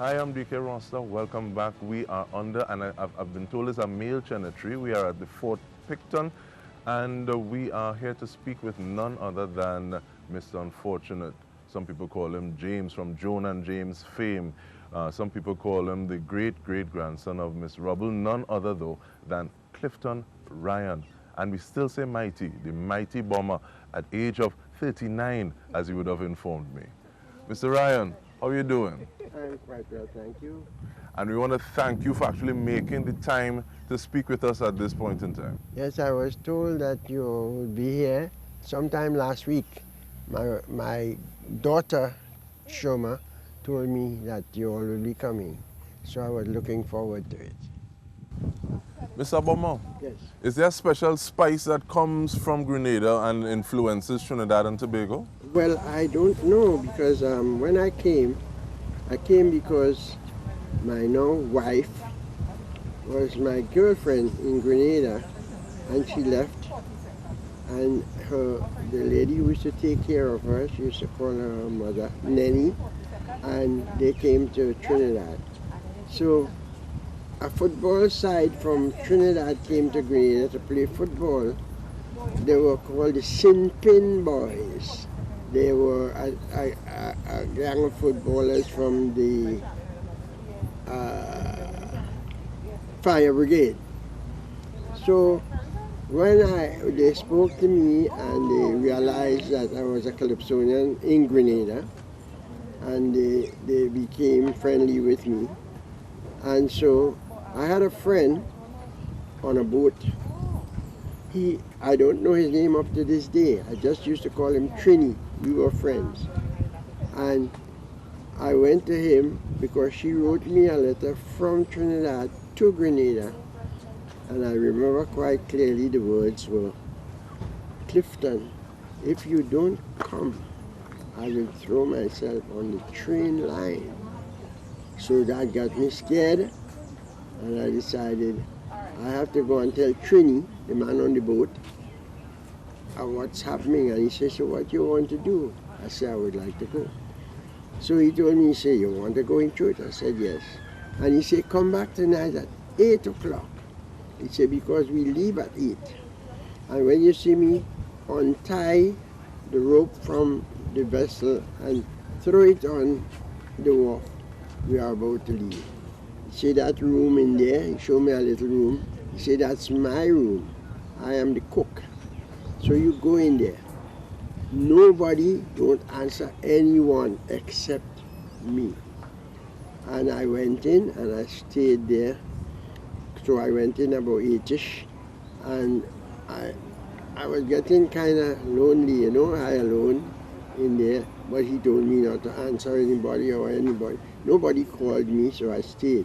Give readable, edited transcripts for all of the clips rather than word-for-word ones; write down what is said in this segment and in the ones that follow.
Hi, I'm DK Roster. Welcome back. We are under, and I've been told it's a male cemetery. We are at the Fort Picton, and we are here to speak with none other than Mr. Unfortunate. Some people call him James from Joan and James fame. Some people call him the great-great-grandson of Miss Rubble. None other, though, than Clifton Ryan. And we still say mighty, the mighty bomber at age of 39, as he would have informed me. Mr. Ryan, how are you doing? I'm quite well, thank you. And we want to thank you for actually making the time to speak with us at this point in time. Yes, I was told that you would be here sometime last week. My daughter, Shoma, told me that you all will be coming. So I was looking forward to it. Mr. Bomber, Yes. is there a special spice that comes from Grenada and influences Trinidad and Tobago? Well, I don't know because when I came because my now wife was my girlfriend in Grenada, and she left. And the lady who used to take care of her, she used to call her mother Nenny, and they came to Trinidad. So a football side from Trinidad came to Grenada to play football. They were called the Sin Pin Boys. They were a gang of footballers from the fire brigade. So when they spoke to me and they realized that I was a Calypsonian in Grenada, and they became friendly with me. And so I had a friend on a boat. I don't know his name up to this day. I just used to call him Trini. We were friends. And I went to him because she wrote me a letter from Trinidad to Grenada. And I remember quite clearly the words were, Clifton, if you don't come, I will throw myself on the train line. So that got me scared, and I decided I have to go and tell Trini, the man on the boat, what's happening. And he said, so what you want to do? I said, I would like to go. So he told me, he said, you want to go in church? I said, yes. And he said, come back tonight at 8 o'clock. He said, because we leave at 8. And when you see me, untie the rope from the vessel and throw it on the wharf. We are about to leave. He said, that room in there, he showed me a little room. He said, that's my room. I am the cook. So you go in there. Nobody don't answer anyone except me. And I went in and I stayed there. So I went in about 8-ish, and I was getting kind of lonely, you know, I alone in there. But he told me not to answer anybody or anybody. Nobody called me, so I stayed.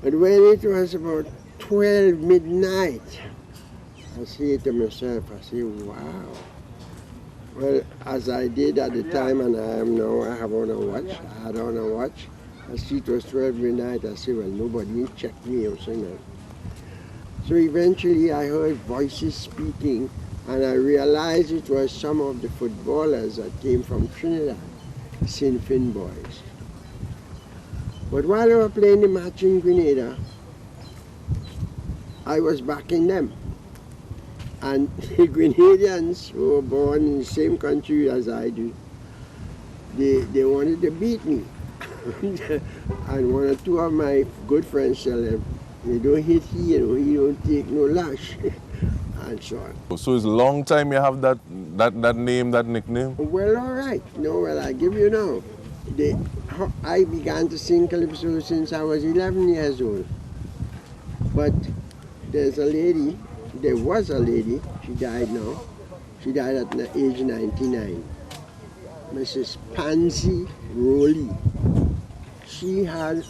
But when it was about 12 midnight, I say to myself, I say, wow. Well, as I did at the time, and I am now, I have on a watch. I had on a watch. I see it was 12 midnight. I say, well, nobody checked me or something. So eventually I heard voices speaking, and I realized it was some of the footballers that came from Trinidad, Sin Fin boys. But while they were playing the match in Grenada, I was backing them. And the Grenadians who were born in the same country as I do, they wanted to beat me. And one or two of my good friends tell them, you don't hit he, you know, he don't take no lash. And so on. So it's a long time you have that name, that nickname? Well, all right. No, well, I give you now. I began to sing Calypso since I was 11 years old. But there was a lady, she died now. She died at the age 99. Mrs. Pansy Rowley. She had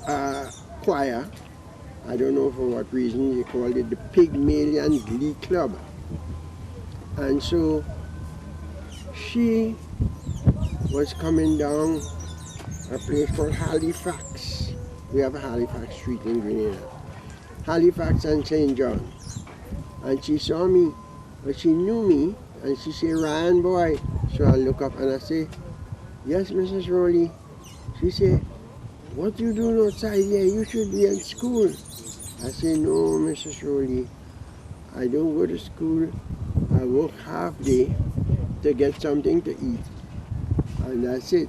a choir. I don't know for what reason, they called it the Pygmalion Glee Club. And so she was coming down a place called Halifax. We have a Halifax Street in Grenada. Halifax and St. John. And she saw me, but she knew me, and she said, Ryan boy. So I look up and I say, yes, Mrs. Rowley. She said, what you doing outside here? You should be in school. I said, no, Mrs. Rowley, I don't go to school. I work half day to get something to eat. And that's it.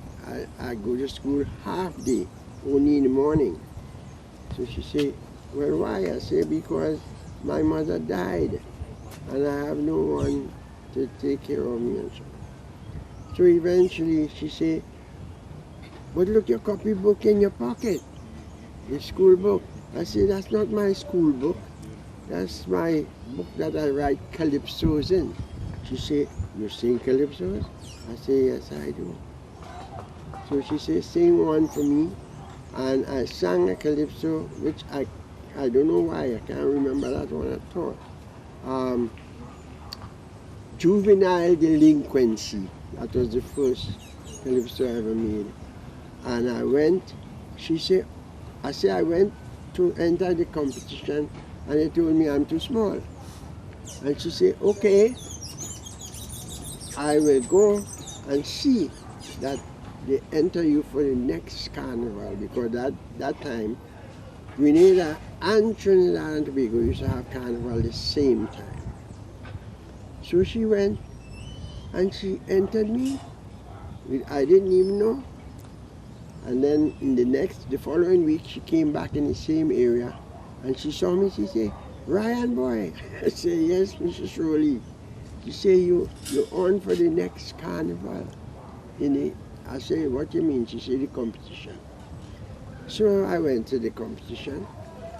I go to school half day, only in the morning. So she said, well, why? I said, because my mother died and I have no one to take care of me and so. So eventually she said, but look, your copybook in your pocket, your school book. I said, that's not my school book. That's my book that I write calypsos in. She said, you sing calypsos? I said, yes, I do. So she said, sing one for me. And I sang a calypso, which I don't know why, I can't remember that one at all. Juvenile Delinquency. That was the first calypso I ever made. And I went, I went to enter the competition, and they told me I'm too small. And she said, okay, I will go and see that they enter you for the next carnival, because that time, Grenada and Trinidad and Tobago used to have carnival the same time. So she went and she entered me. I didn't even know. And then the following week, she came back in the same area and she saw me. She said, Ryan boy. I said, yes, Mrs. Rowley. She said, you're on for the next carnival. I said, what do you mean? She said, the competition. So I went to the competition.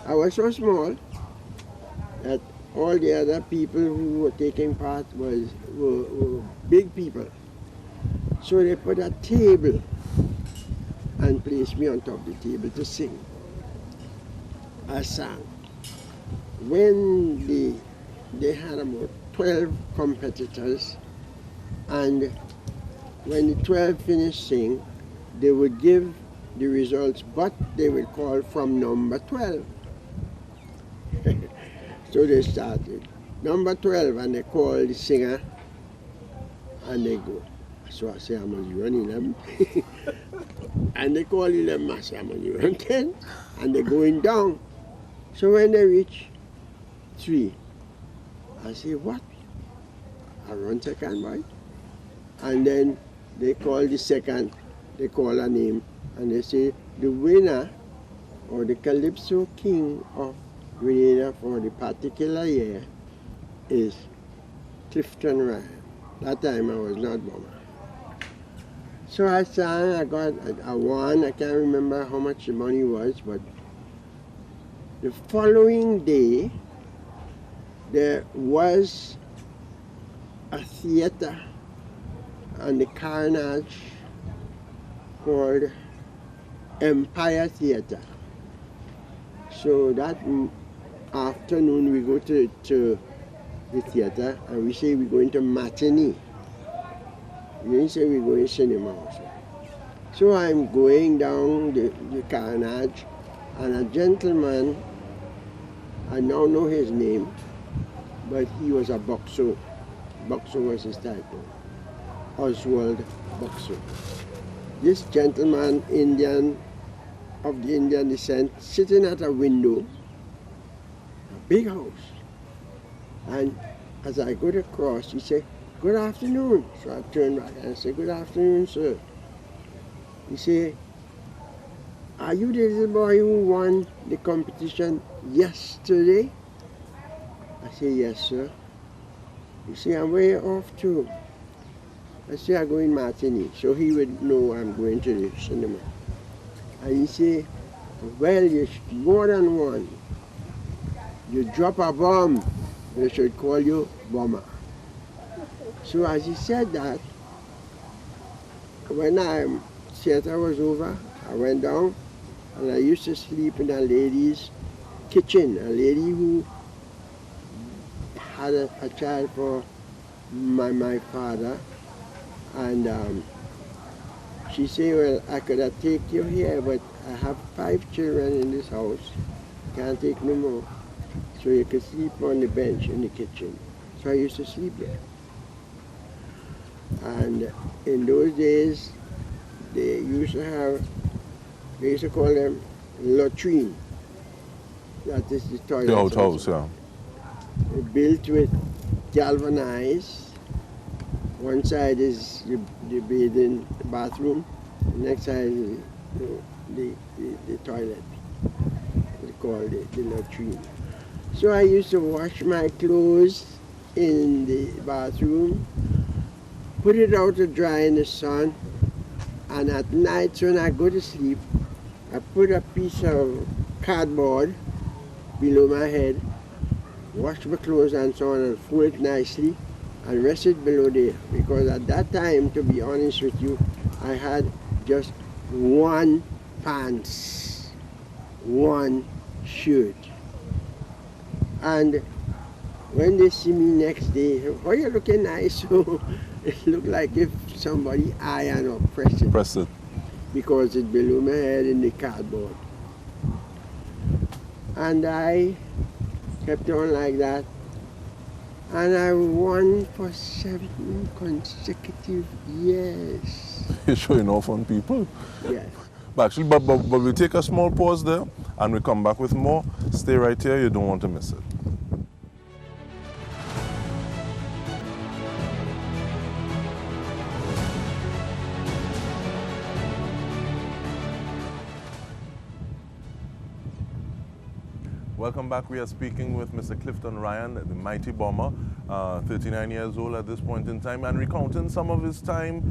I was so small that all the other people who were taking part were big people. So they put a table and placed me on top of the table to sing. I sang. When they had about 12 competitors, and when the 12 finished singing, they would give the results, but they would call from number 12. So they started. Number 12, and they call the singer, and they go. So I say, I'm only running them. And they call 11, I say, I'm only running 10. And they're going down. So when they reach 3, I say, what? I run second, boy. And then they call the second, they call a name, and they say, the winner, or the Calypso King of Grenada for the particular year, is Clifton Ryan. That time I was not bomber. So I sang, I won. I can't remember how much the money was, but the following day, there was a theater on the Carnage called Empire Theater. So that afternoon we go to the theater and we say we're going to matinee. We didn't say we're going to cinema also. So I'm going down the Carnage, and a gentleman, I now know his name, but he was a boxer. Boxer was his title. Oswald Boxer. This gentleman, Indian, of the Indian descent, sitting at a window, a big house. And as I go across, he said, good afternoon. So I turned back and I said, good afternoon, sir. He said, are you the little boy who won the competition yesterday? I said, yes, sir. He said, and where you off to? I said, I'm going matinee. So he would know I'm going to the cinema. And he said, well, you more than one. You drop a bomb, they should call you bomber. So as he said that, when theater was over, I went down and I used to sleep in a lady's kitchen, a lady who had a child for my father. And she said, well, I could have take you here, but I have 5 children in this house. Can't take no more. So you could sleep on the bench in the kitchen. So I used to sleep there. And in those days, they used to have We used to call them latrine. That is the toilet. The outhouse, yeah. Built with galvanized. One side is the bathing bathroom, the next side is the toilet. We call it the latrine. So I used to wash my clothes in the bathroom, put it out to dry in the sun, and at night when I go to sleep, I put a piece of cardboard below my head, wash my clothes and so on, and fold it nicely and rest it below there. Because at that time, to be honest with you, I had just one pants, one shirt. And when they see me next day, oh, you're looking nice. So it looked like if somebody ironed or pressed it. Press it. Because it's below my head in the cardboard. And I kept on like that. And I won for 7 consecutive years. You're showing off on people. Yes. But actually, but we'll take a small pause there and we come back with more. Stay right here, you don't want to miss it. Welcome back. We are speaking with Mr. Clifton Ryan, the mighty bomber, 39 years old at this point in time, and recounting some of his time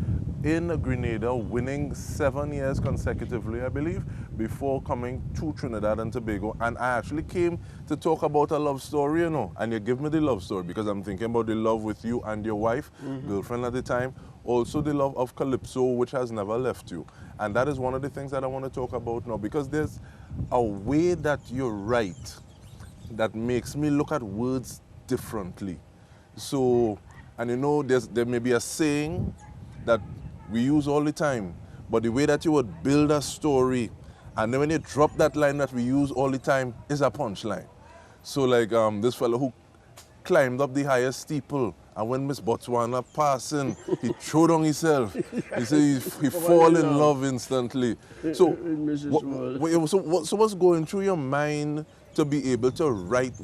in Grenada, winning 7 years consecutively, I believe, before coming to Trinidad and Tobago. And I actually came to talk about a love story, you know, and you give me the love story because I'm thinking about the love with you and your wife, girlfriend at the time, also the love of Calypso, which has never left you. And that is one of the things that I want to talk about now, because there's a way that you write that makes me look at words differently. So, and you know, there may be a saying that we use all the time, but the way that you would build a story, and then when you drop that line that we use all the time, is a punchline. So like this fellow who climbed up the highest steeple, and when Miss Botswana passing, he threw down himself. He said he fall in love instantly. So, so what's going through your mind to be able to write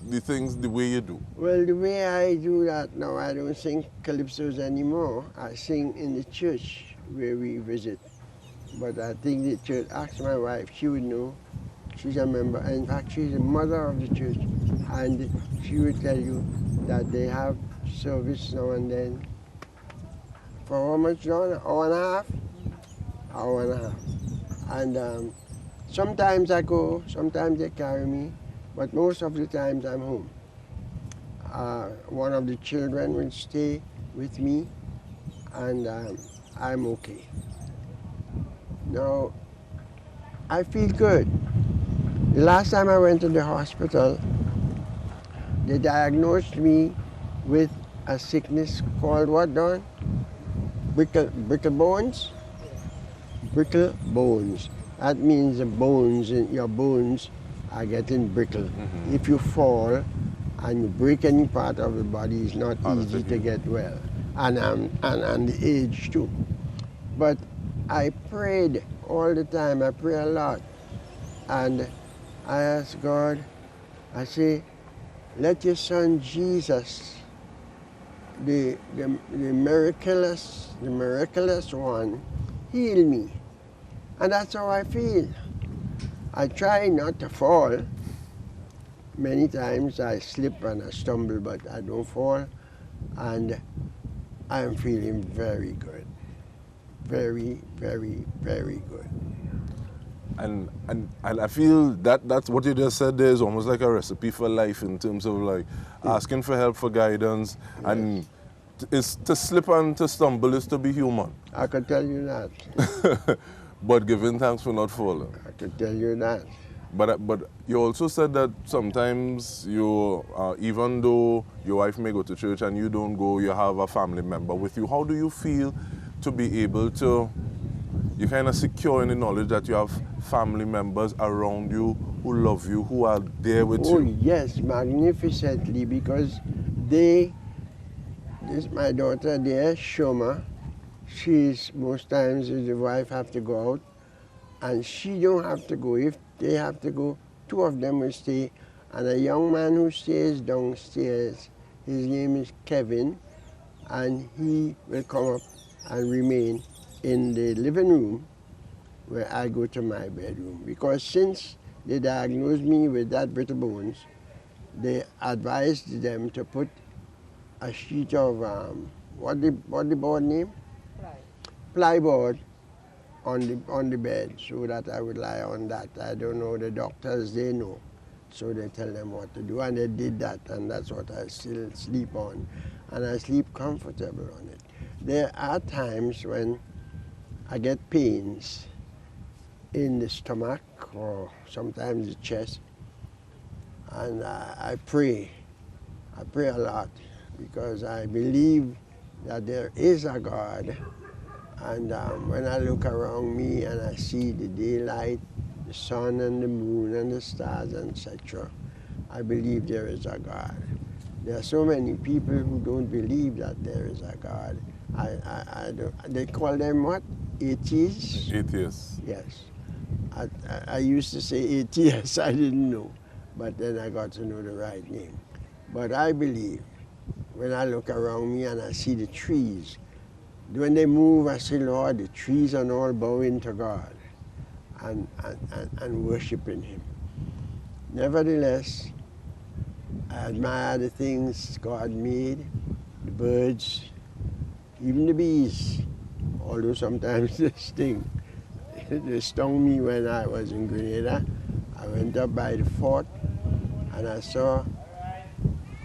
the things the way you do? Well, the way I do that now, I don't sing calypsos anymore. I sing in the church where we visit. But I think the church, ask my wife, she would know. She's a member. In fact, she's the mother of the church. And she would tell you that they have service now and then. For how much now? An hour and a half? Hour and a half. And sometimes I go, sometimes they carry me, but most of the times I'm home. One of the children will stay with me, and I'm okay. Now, I feel good. The last time I went to the hospital, they diagnosed me with a sickness called what, Don? Brittle bones? Brittle bones. That means the bones, your bones are getting brittle. If you fall and you break any part of the body, it's not easy to get well. And the age too. But I prayed all the time. I pray a lot. And I ask God, I say, let your son Jesus, the miraculous one, heal me. And that's how I feel. I try not to fall. Many times I slip and I stumble, but I don't fall. And I'm feeling very good. Very, very, very good. And I feel that's what you just said there is almost like a recipe for life in terms of like asking for help, for guidance, and it's to slip and to stumble is to be human. I can tell you that. But giving thanks for not falling. I can tell you that. But you also said that sometimes you, even though your wife may go to church and you don't go, you have a family member with you. How do you feel to be able to, you're kind of secure in the knowledge that you have family members around you who love you, who are there with you? Oh yes, magnificently, because my daughter there, Shoma, she's most times the wife have to go out, and she don't have to go. If they have to go, two of them will stay. And a young man who stays downstairs, his name is Kevin, and he will come up and remain in the living room where I go to my bedroom. Because since they diagnosed me with that brittle bones, they advised them to put a sheet of, what the board name? Plyboard on the bed, so that I would lie on that. I don't know, the doctors, they know. So they tell them what to do, and they did that, and that's what I still sleep on. And I sleep comfortable on it. There are times when I get pains in the stomach or sometimes the chest, and I pray. I pray a lot because I believe that there is a God. And when I look around me and I see the daylight, the sun and the moon and the stars, etc., I believe there is a God. There are so many people who don't believe that there is a God. I don't, they call them what? Atheists? Atheists. Yes. I used to say atheists, I didn't know. But then I got to know the right name. But I believe when I look around me and I see the trees, when they move, I say, Lord, the trees are all bowing to God and worshiping Him. Nevertheless, I admire the things God made, the birds, even the bees, although sometimes they sting. They stung me when I was in Grenada. I went up by the fort and I saw,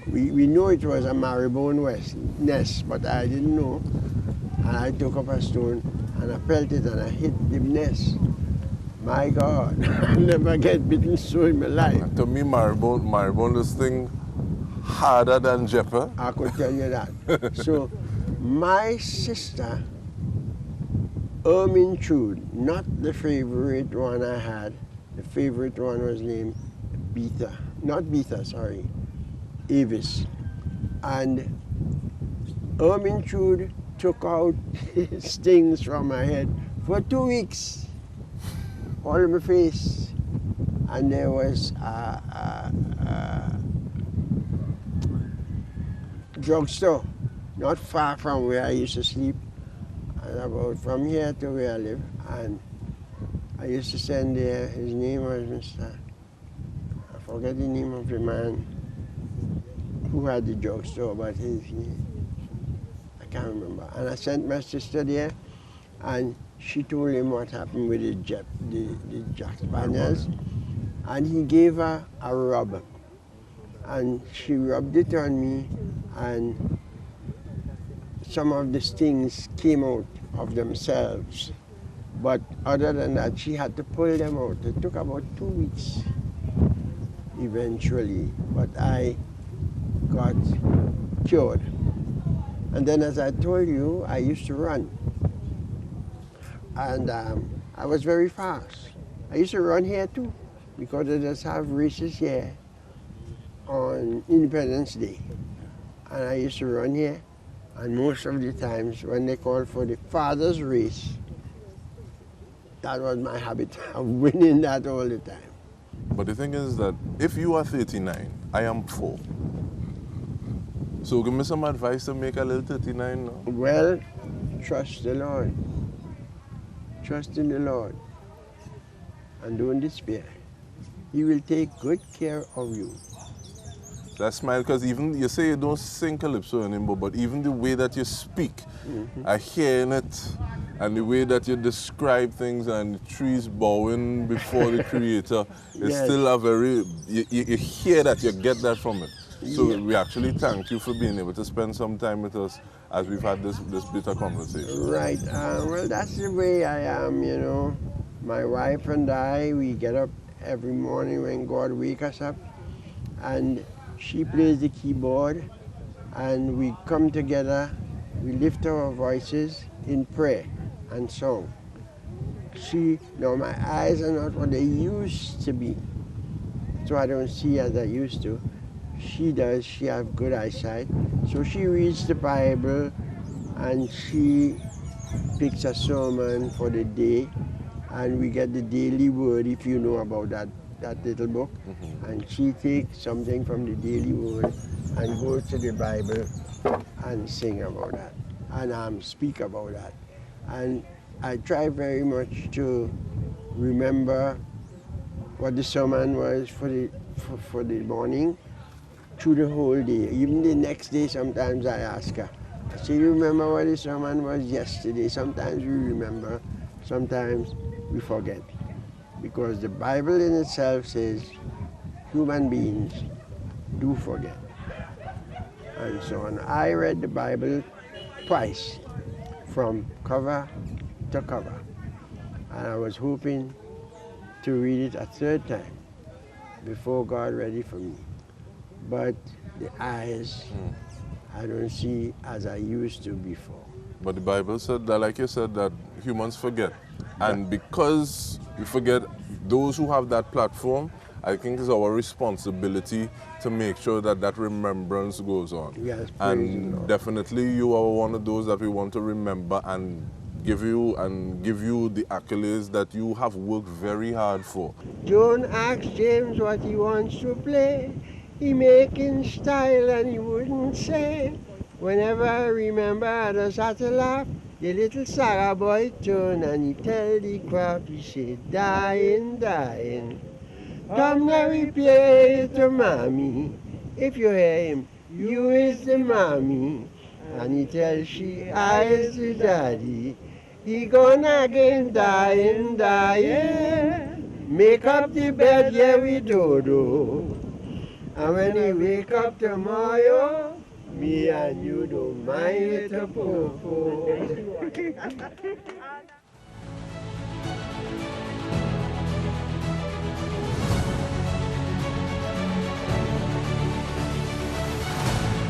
we know it was a maribone nest, but I didn't know. And I took up a stone and I felt it and I hit the nest. My God, I'll never get bitten so in my life. To me, maribone this thing harder than Jepper. I could tell you that. So my sister, Ermintrude, not the favorite one I had. The favorite one was named Betha. Not Betha, sorry. Avis. And Ermintrude took out stings from my head for 2 weeks, all in my face. And there was a drugstore not far from where I used to sleep, and about from here to where I live. And I used to send there, his name was Mr. I forget the name of the man who had the drugstore, but his name, I can't remember. And I sent my sister there, and she told him what happened with the Jack Spaniels, and he gave her a rub. And she rubbed it on me, and some of the stings came out of themselves. But other than that, she had to pull them out. It took about 2 weeks eventually, but I got cured. And then, as I told you, I used to run. And I was very fast. I used to run here too, because they just have races here on Independence Day. And I used to run here, and most of the times when they called for the father's race, that was my habit of winning that all the time. But the thing is that if you are 39, I am 4. So give me some advice to make a little 39 now. Well, trust the Lord. Trust in the Lord. And don't despair. He will take good care of you. That smile, because even you say you don't sing Calypso anymore, but even the way that you speak, I hear it, and the way that you describe things and the trees bowing before the Creator, it's still a very, you hear that, you get that from it. So we actually thank you for being able to spend some time with us as we've had this bit of conversation. Right. Well, that's the way I am, you know. My wife and I, we get up every morning when God wakes us up, and she plays the keyboard, and we come together, we lift our voices in prayer and song. Now my eyes are not what they used to be, so I don't see as I used to. She does, she has good eyesight, so she reads the Bible, and she picks a sermon for the day, and we get the Daily Word, if you know about that little book. And she takes something from the Daily Word and goes to the Bible and sing about that, and speak about that. And I try very much to remember what the sermon was for the morning through the whole day. Even the next day, sometimes I ask her, I say, you remember what the sermon was yesterday? Sometimes we remember, sometimes we forget. Because the Bible in itself says human beings do forget. And so on. I read the Bible twice, from cover to cover. And I was hoping to read it a third time before God read it for me. But the eyes, I don't see as I used to before. But the Bible said that, like you said, that humans forget. And because we forget, those who have that platform, I think it's our responsibility to make sure that that remembrance goes on. Yes, and definitely you are one of those that we want to remember and give you the accolades that you have worked very hard for. John asked James what he wants to play. He making style and he wouldn't say. Whenever I remember others had to laugh, the little Sarah boy turn and he tell the crowd, he said, dying, dying. Come now we play to mommy. If you hear him, you is the mommy. And he tells she, I is the daddy. He gonna again dying, dying. Make up the bed, yeah we do. And when he wake up tomorrow, me and you don't mind it a popo.